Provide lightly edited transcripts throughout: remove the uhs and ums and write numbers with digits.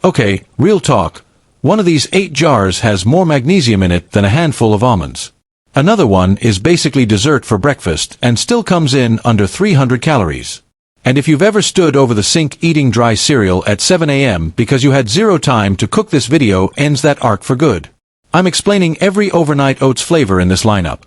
Okay, real talk. One of these 8 jars has more magnesium in it than a handful of almonds. Another one is basically dessert for breakfast and still comes in under 300 calories. And if you've ever stood over the sink eating dry cereal at 7 a.m. because you had zero time to cook, this video ends that arc for good. I'm explaining every overnight oats flavor in this lineup.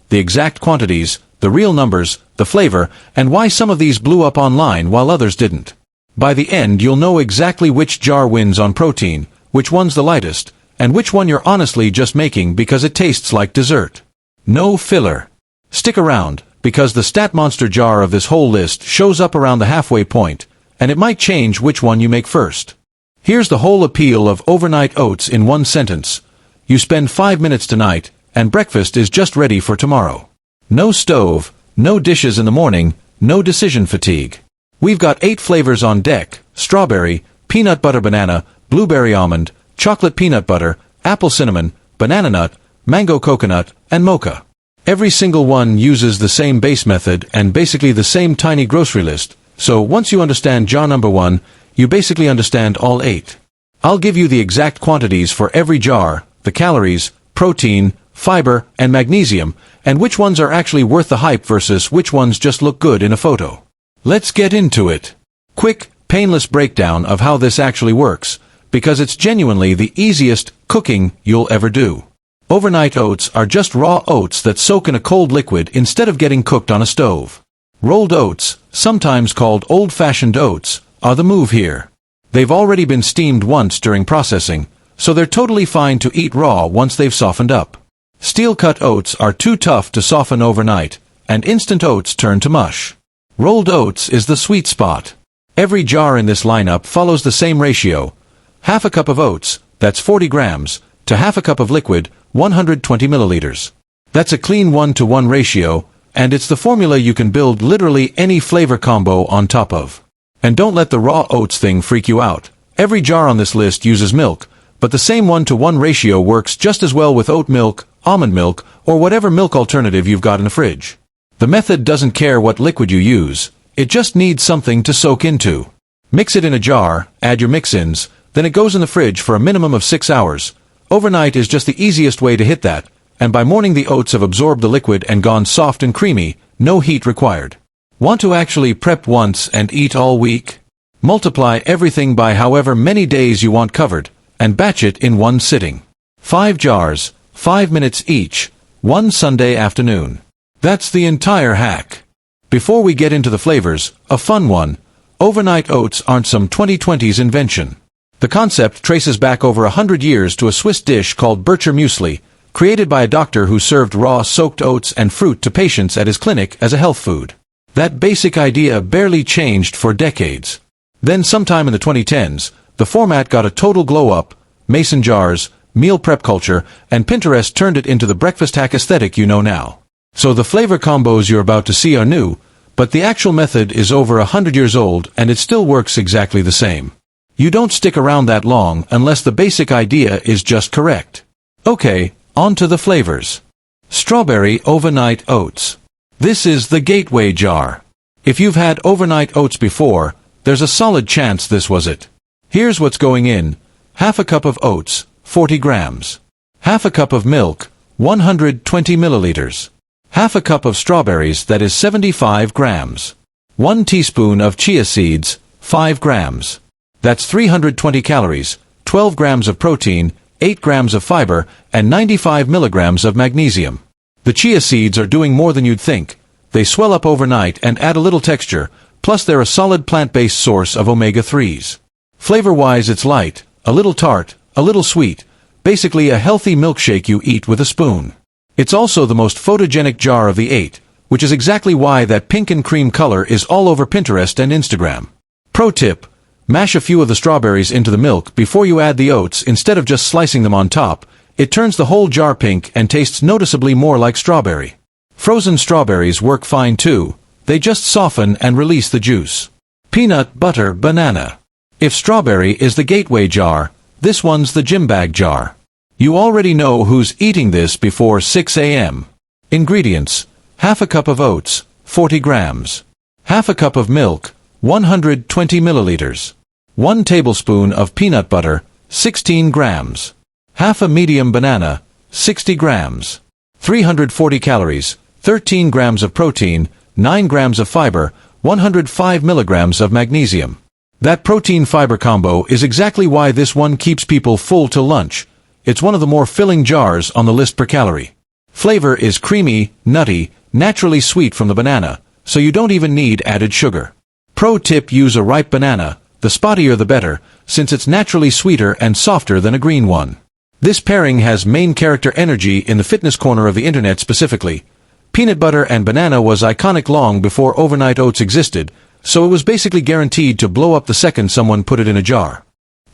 The exact quantities, the real numbers, the flavor, and why some of these blew up online while others didn't. By the end you'll know exactly which jar wins on protein, which one's the lightest, and which one you're honestly just making because it tastes like dessert. No filler. Stick around, because the stat monster jar of this whole list shows up around the halfway point, and it might change which one you make first. Here's the whole appeal of overnight oats in one sentence. You spend 5 minutes tonight, and breakfast is just ready for tomorrow. No stove, no dishes in the morning, no decision fatigue. We've got 8 flavors on deck: strawberry, peanut butter banana, blueberry almond, chocolate peanut butter, apple cinnamon, banana nut, mango coconut, and mocha. Every single one uses the same base method and basically the same tiny grocery list, so once you understand jar number 1, you basically understand all 8. I'll give you the exact quantities for every jar, the calories, protein, fiber, and magnesium, and which ones are actually worth the hype versus which ones just look good in a photo. Let's get into it. Quick, painless breakdown of how this actually works, because it's genuinely the easiest cooking you'll ever do. Overnight oats are just raw oats that soak in a cold liquid instead of getting cooked on a stove. Rolled oats, sometimes called old-fashioned oats, are the move here. They've already been steamed once during processing, so they're totally fine to eat raw once they've softened up. Steel-cut oats are too tough to soften overnight, and instant oats turn to mush. Rolled oats is the sweet spot. Every jar in this lineup follows the same ratio: half a cup of oats, that's 40 grams, to half a cup of liquid, 120 milliliters. That's a clean 1-to-1 ratio, and it's the formula you can build literally any flavor combo on top of. And don't let the raw oats thing freak you out. Every jar on this list uses milk, but the same 1-to-1 ratio works just as well with oat milk, almond milk, or whatever milk alternative you've got in the fridge. The method doesn't care what liquid you use, it just needs something to soak into. Mix it in a jar, add your mix-ins, then it goes in the fridge for a minimum of 6 hours. Overnight is just the easiest way to hit that, and by morning the oats have absorbed the liquid and gone soft and creamy, no heat required. Want to actually prep once and eat all week? Multiply everything by however many days you want covered, and batch it in one sitting. 5 jars, 5 minutes each, one Sunday afternoon. That's the entire hack. Before we get into the flavors, a fun one: overnight oats aren't some 2020s invention. The concept traces back over 100 years to a Swiss dish called Bircher Muesli, created by a doctor who served raw soaked oats and fruit to patients at his clinic as a health food. That basic idea barely changed for decades. Then sometime in the 2010s, the format got a total glow-up: mason jars, meal prep culture, and Pinterest turned it into the breakfast hack aesthetic you know now. So the flavor combos you're about to see are new, but the actual method is over 100 years old and it still works exactly the same. You don't stick around that long unless the basic idea is just correct. Okay, on to the flavors. Strawberry overnight oats. This is the gateway jar. If you've had overnight oats before, there's a solid chance this was it. Here's what's going in: half a cup of oats, 40 grams. Half a cup of milk, 120 milliliters. Half a cup of strawberries, that is 75 grams. 1 teaspoon of chia seeds, 5 grams. That's 320 calories, 12 grams of protein, 8 grams of fiber, and 95 milligrams of magnesium. The chia seeds are doing more than you'd think. They swell up overnight and add a little texture, plus they're a solid plant-based source of omega-3s. Flavor-wise, it's light, a little tart, a little sweet, basically a healthy milkshake you eat with a spoon. It's also the most photogenic jar of the 8, which is exactly why that pink and cream color is all over Pinterest and Instagram. Pro tip: mash a few of the strawberries into the milk before you add the oats instead of just slicing them on top. It turns the whole jar pink and tastes noticeably more like strawberry. Frozen strawberries work fine too, they just soften and release the juice. Peanut butter banana. If strawberry is the gateway jar, this one's the gym bag jar. You already know who's eating this before 6 a.m. Ingredients: half a cup of oats, 40 grams. Half a cup of milk, 120 milliliters. 1 tablespoon of peanut butter, 16 grams. Half a medium banana, 60 grams. 340 calories, 13 grams of protein, 9 grams of fiber, 105 milligrams of magnesium. That protein-fiber combo is exactly why this one keeps people full till lunch. It's one of the more filling jars on the list per calorie. Flavor is creamy, nutty, naturally sweet from the banana, so you don't even need added sugar. Pro tip: use a ripe banana, the spottier the better, since it's naturally sweeter and softer than a green one. This pairing has main character energy in the fitness corner of the internet specifically. Peanut butter and banana was iconic long before overnight oats existed, so it was basically guaranteed to blow up the second someone put it in a jar.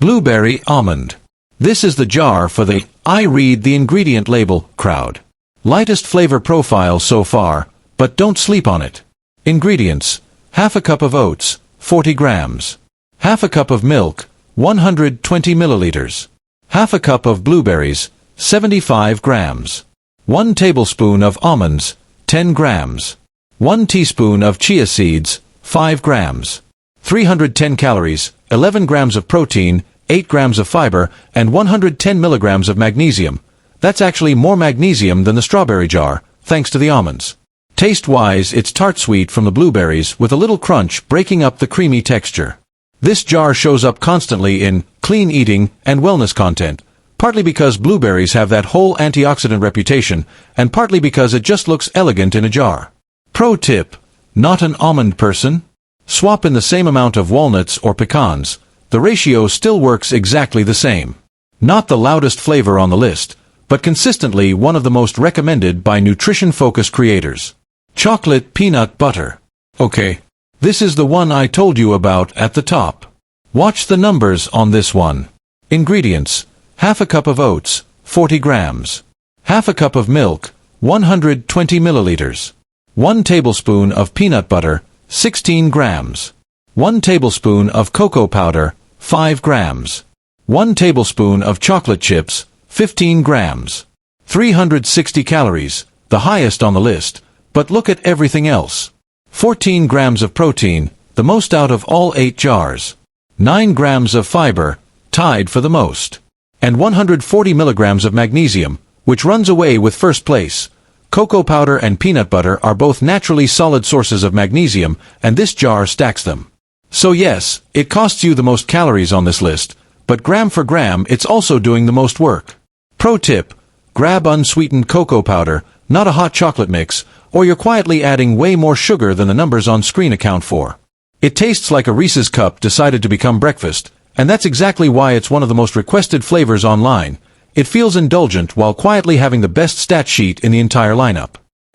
Blueberry almond. This is the jar for the "I read the ingredient label" crowd. Lightest flavor profile so far, but don't sleep on it. Ingredients: half a cup of oats, 40 grams. Half a cup of milk, 120 milliliters. Half a cup of blueberries, 75 grams. 1 tablespoon of almonds, 10 grams. 1 teaspoon of chia seeds, 5 grams. 310 calories, 11 grams of protein, 8 grams of fiber, and 110 milligrams of magnesium. That's actually more magnesium than the strawberry jar, thanks to the almonds. Taste-wise, it's tart-sweet from the blueberries with a little crunch breaking up the creamy texture. This jar shows up constantly in clean eating and wellness content, partly because blueberries have that whole antioxidant reputation, and partly because it just looks elegant in a jar. Pro tip: not an almond person? Swap in the same amount of walnuts or pecans. The ratio still works exactly the same. Not the loudest flavor on the list, but consistently one of the most recommended by nutrition-focused creators. Chocolate peanut butter. Okay, this is the one I told you about at the top. Watch the numbers on this one. Ingredients: half a cup of oats, 40 grams. Half a cup of milk, 120 milliliters. 1 tablespoon of peanut butter, 16 grams. 1 tablespoon of cocoa powder, 5 grams. 1 tablespoon of chocolate chips, 15 grams. 360 calories, the highest on the list, but look at everything else. 14 grams of protein, the most out of all 8 jars. 9 grams of fiber, tied for the most. And 140 milligrams of magnesium, which runs away with first place. Cocoa powder and peanut butter are both naturally solid sources of magnesium, and this jar stacks them. So yes, it costs you the most calories on this list, but gram for gram it's also doing the most work. Pro tip: grab unsweetened cocoa powder, not a hot chocolate mix, or you're quietly adding way more sugar than the numbers on screen account for. It tastes like a Reese's cup decided to become breakfast, and that's exactly why it's one of the most requested flavors online. It feels indulgent while quietly having the best stat sheet in the entire lineup.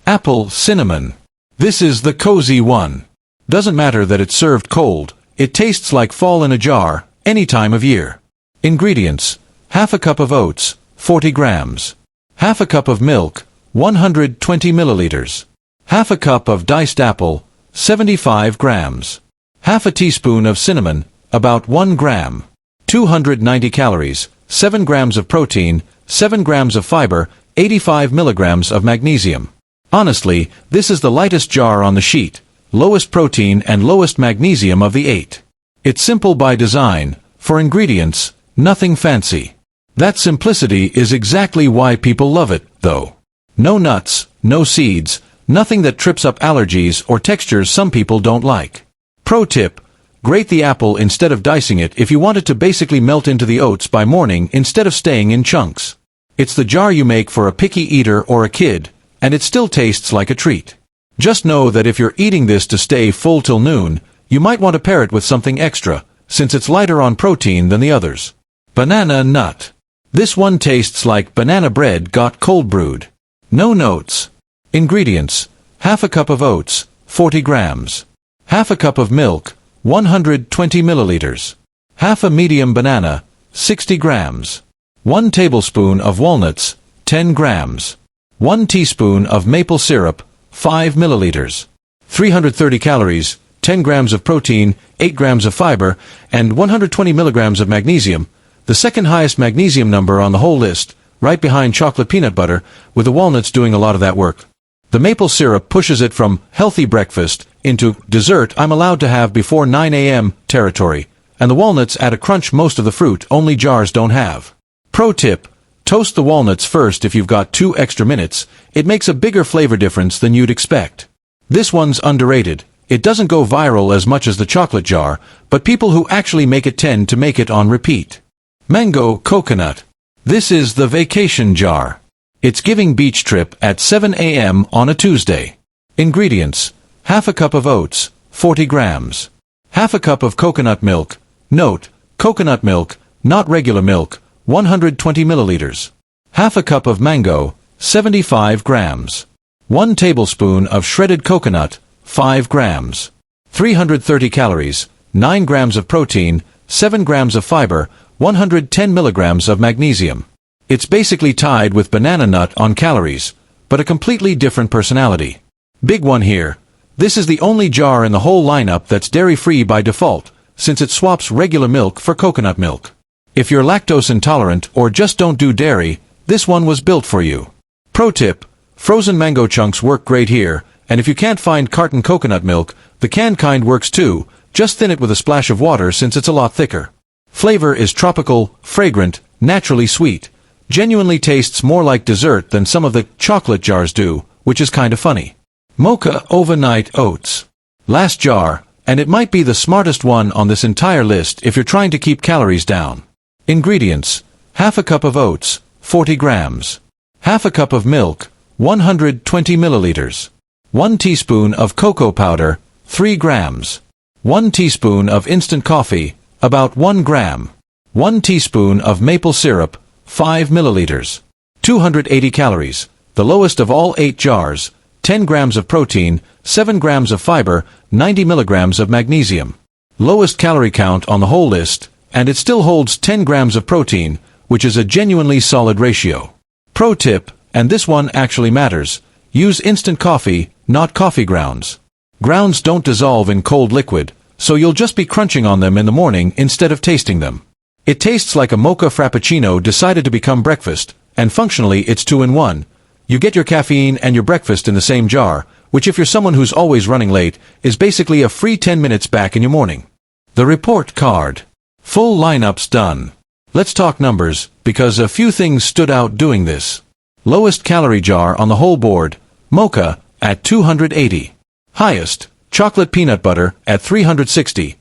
Apple cinnamon. This is the cozy one. Doesn't matter that it's served cold, it tastes like fall in a jar, any time of year. Ingredients: half a cup of oats, 40 grams. Half a cup of milk, 120 milliliters. Half a cup of diced apple, 75 grams. Half a teaspoon of cinnamon, about 1 gram. 290 calories, 7 grams of protein, 7 grams of fiber, 85 milligrams of magnesium. Honestly, this is the lightest jar on the sheet, lowest protein and lowest magnesium of the 8. It's simple by design. For ingredients, nothing fancy. That simplicity is exactly why people love it, though. No nuts, no seeds, nothing that trips up allergies or textures some people don't like. Pro tip: grate the apple instead of dicing it if you want it to basically melt into the oats by morning instead of staying in chunks. It's the jar you make for a picky eater or a kid, and it still tastes like a treat. Just know that if you're eating this to stay full till noon, you might want to pair it with something extra, since it's lighter on protein than the others. Banana nut. This one tastes like banana bread got cold brewed. No notes. Ingredients: half a cup of oats, 40 grams. Half a cup of milk, 120 milliliters. Half a medium banana, 60 grams. 1 tablespoon of walnuts, 10 grams. 1 teaspoon of maple syrup, 5 milliliters. 330 calories, 10 grams of protein, 8 grams of fiber, and 120 milligrams of magnesium, the second highest magnesium number on the whole list, right behind chocolate peanut butter, with the walnuts doing a lot of that work. The maple syrup pushes it from healthy breakfast into dessert I'm allowed to have before 9 a.m. territory, and the walnuts add a crunch most of the fruit only jars don't have. Pro tip: toast the walnuts first if you've got 2 extra minutes. It makes a bigger flavor difference than you'd expect. This one's underrated. It doesn't go viral as much as the chocolate jar, but people who actually make it tend to make it on repeat. Mango coconut. This is the vacation jar. It's giving beach trip at 7 a.m. on a Tuesday. Ingredients: half a cup of oats, 40 grams. Half a cup of coconut milk. Note: coconut milk, not regular milk, 120 milliliters. Half a cup of mango, 75 grams. 1 tablespoon of shredded coconut, 5 grams. 330 calories, 9 grams of protein, 7 grams of fiber, 110 milligrams of magnesium. It's basically tied with banana nut on calories, but a completely different personality. Big one here. This is the only jar in the whole lineup that's dairy-free by default, since it swaps regular milk for coconut milk. If you're lactose intolerant or just don't do dairy, this one was built for you. Pro tip: frozen mango chunks work great here, and if you can't find carton coconut milk, the canned kind works too. Just thin it with a splash of water since it's a lot thicker. Flavor is tropical, fragrant, naturally sweet. Genuinely tastes more like dessert than some of the chocolate jars do, which is kinda funny. Mocha overnight oats. Last jar, and it might be the smartest one on this entire list if you're trying to keep calories down. Ingredients: half a cup of oats, 40 grams. Half a cup of milk, 120 milliliters. 1 teaspoon of cocoa powder, 3 grams. 1 teaspoon of instant coffee, about 1 gram. 1 teaspoon of maple syrup, 5 milliliters. 280 calories, the lowest of all 8 jars. 10 grams of protein, 7 grams of fiber, 90 milligrams of magnesium. Lowest calorie count on the whole list, and it still holds 10 grams of protein, which is a genuinely solid ratio. Pro tip, and this one actually matters: use instant coffee, not coffee grounds. Grounds don't dissolve in cold liquid, so you'll just be crunching on them in the morning instead of tasting them. It tastes like a mocha frappuccino decided to become breakfast, and functionally it's 2 in 1. You get your caffeine and your breakfast in the same jar, which if you're someone who's always running late, is basically a free 10 minutes back in your morning. The report card. Full lineup's done. Let's talk numbers, because a few things stood out doing this. Lowest calorie jar on the whole board, Mocha, at 280. Highest, chocolate peanut butter, at 360.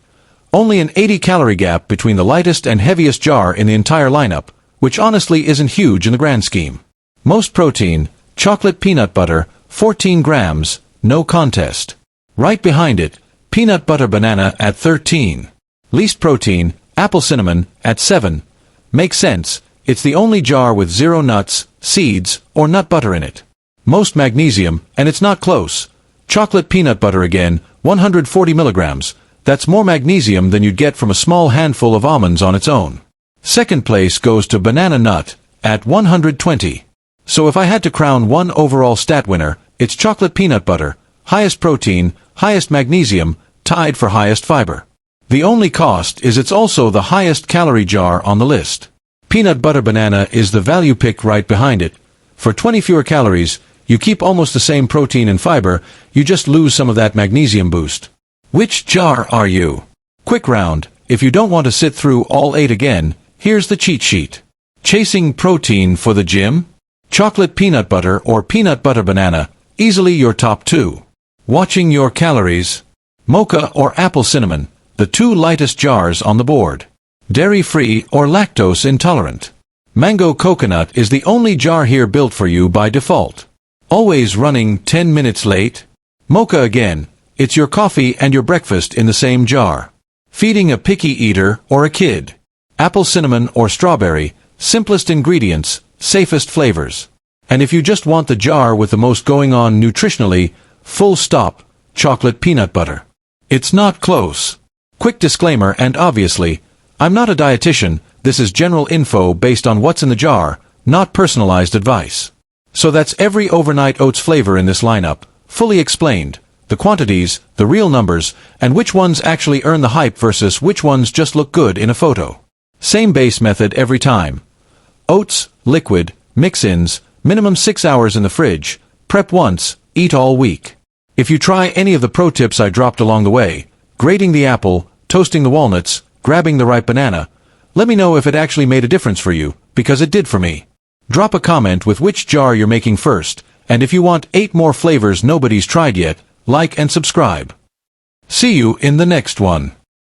Only an 80-calorie gap between the lightest and heaviest jar in the entire lineup, which honestly isn't huge in the grand scheme. Most protein, chocolate peanut butter, 14 grams, no contest. Right behind it, peanut butter banana at 13. Least protein, apple cinnamon, at 7. Makes sense, it's the only jar with 0 nuts, seeds, or nut butter in it. Most magnesium, and it's not close. Chocolate peanut butter again, 140 milligrams. That's more magnesium than you'd get from a small handful of almonds on its own. Second place goes to banana nut, at 120. So if I had to crown one overall stat winner, it's chocolate peanut butter, highest protein, highest magnesium, tied for highest fiber. The only cost is it's also the highest calorie jar on the list. Peanut butter banana is the value pick right behind it. For 20 fewer calories, you keep almost the same protein and fiber, you just lose some of that magnesium boost. Which jar are you? Quick round, if you don't want to sit through all 8 again, here's the cheat sheet. Chasing protein for the gym? Chocolate peanut butter or peanut butter banana, easily your top 2. Watching your calories? Mocha or apple cinnamon, the 2 lightest jars on the board. Dairy-free or lactose intolerant? Mango coconut is the only jar here built for you by default. Always running 10 minutes late? Mocha again, it's your coffee and your breakfast in the same jar. Feeding a picky eater or a kid? Apple cinnamon or strawberry, simplest ingredients, safest flavors. And if you just want the jar with the most going on nutritionally, full stop, chocolate peanut butter. It's not close. Quick disclaimer, and obviously, I'm not a dietitian, this is general info based on what's in the jar, not personalized advice. So that's every overnight oats flavor in this lineup, fully explained, the quantities, the real numbers, and which ones actually earn the hype versus which ones just look good in a photo. Same base method every time. Oats, liquid, mix-ins, minimum 6 hours in the fridge, prep once, eat all week. If you try any of the pro tips I dropped along the way, grating the apple, toasting the walnuts, grabbing the ripe banana. Let me know if it actually made a difference for you, because it did for me. Drop a comment with which jar you're making first, and if you want 8 more flavors nobody's tried yet, like and subscribe. See you in the next one.